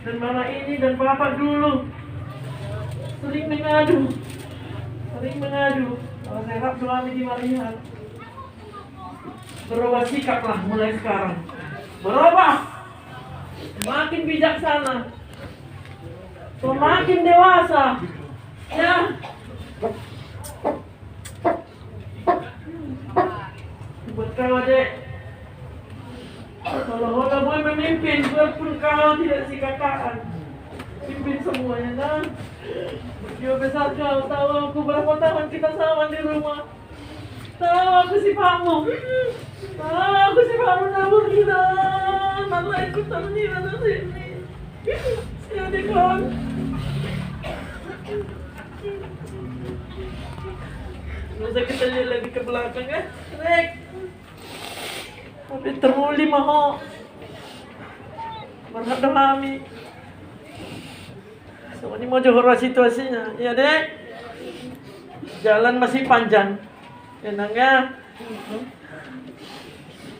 dan mama ini dan papa dulu sering mengadu. Kalau saya harap suami di melihat berubah sikaplah mulai sekarang. Berubah, makin bijaksana, semakin dewasa, ya. Buat kau adek, kalau orang boleh memimpin, walaupun kau tidak si kakaan, pimpin semuanya, kan? Jiwa besar kau, tahu aku berapa tahun kita sama di rumah. Tahu aku si Pamu. Tahu aku si Pamu nabur kita. Mama ikut tamni mana sini. Si adik kawan. Masa kita lihat lagi ke belakang kan? Rek. Tapi termuli maho. Berhadap kami. So, ini mau johor situasinya. Ya dek. Jalan masih panjang. Enaknya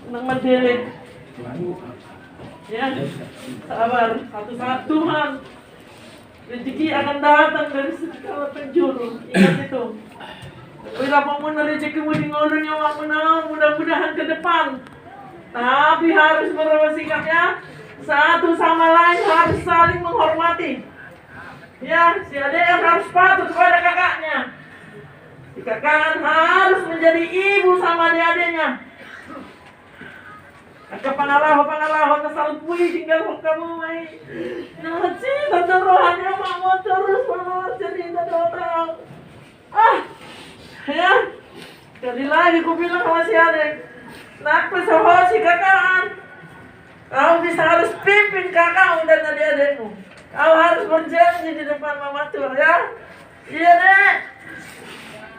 nang mandiri. Ya, sabar. Satu saat Tuhan rezeki akan datang dari segala penjuru. Ingat itu. Bila pun rezekimu di ngolong yang menang, mudah-mudahan ke depan. Tapi harus berubah sikapnya. Satu sama lain harus saling menghormati. Ya, si adik harus patuh kepada kakaknya. Si kakak harus menjadi ibu sama adik-adiknya. Kakak pangalaho kesal pui tinggal kamu mai. Nanti tanda rohani mau terus cerita orang. Ya, jadi lagi ku bilang sama si adik. Nak pesoho si kakak. Kau bisa harus pimpin kakakmu dan adik-adikmu. Kau harus berjanji di depan mama tua, ya. Iya dek.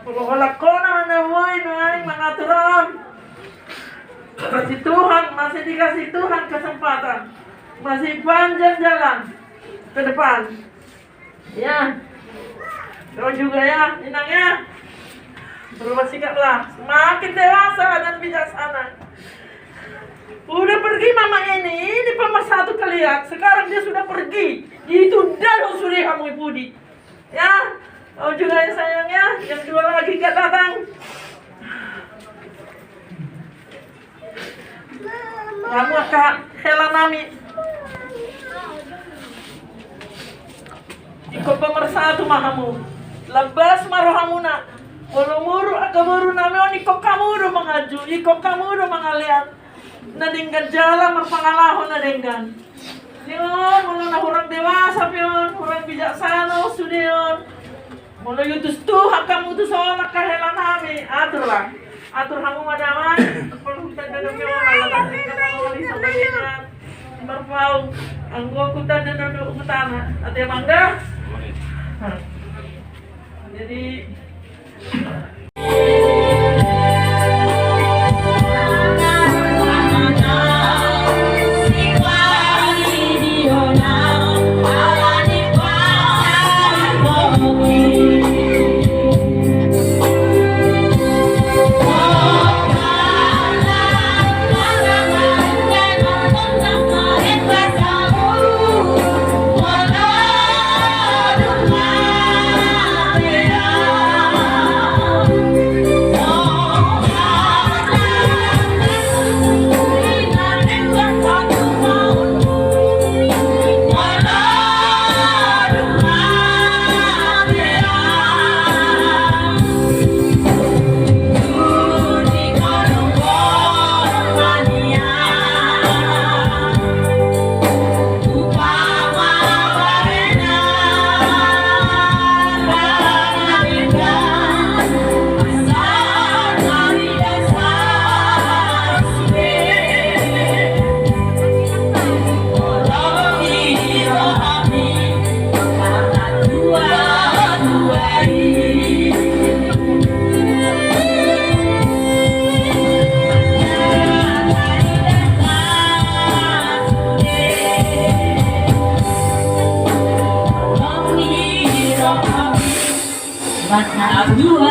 Kalau lakona menemui mengaturan. Kasih Tuhan, masih dikasih Tuhan kesempatan. Masih panjang jalan ke depan. Ya. Kau juga ya, Inang ya. Berubah sikaplah. Semakin dewasa dan bijaksana. Udah pergi mama ini pemersatu kalian. Sekarang dia sudah pergi. Itu dalam suri kamu Budi. Ya, kau juga ya sayangnya. Yang dua lagi gak datang. Kamu Kak Helanami. Ikut pemersatu mahamu. Labas marohamuna. Muru akamuru nami ikut kamu mengaju. Ikut kamu mengalian. Nadinggan jalan berpengalaman nadinggan. Yon, mula orang dewasa pion, orang bijaksana sudion. Mula yutus Tuhan kamu tu seolah kahelan kami. Atur kamu madaman. Perlu kita dalam pion, alat kita mengawali sampainya. Berpau, anggo kita dalam utama. Ada mangga? Jadi. Mata dua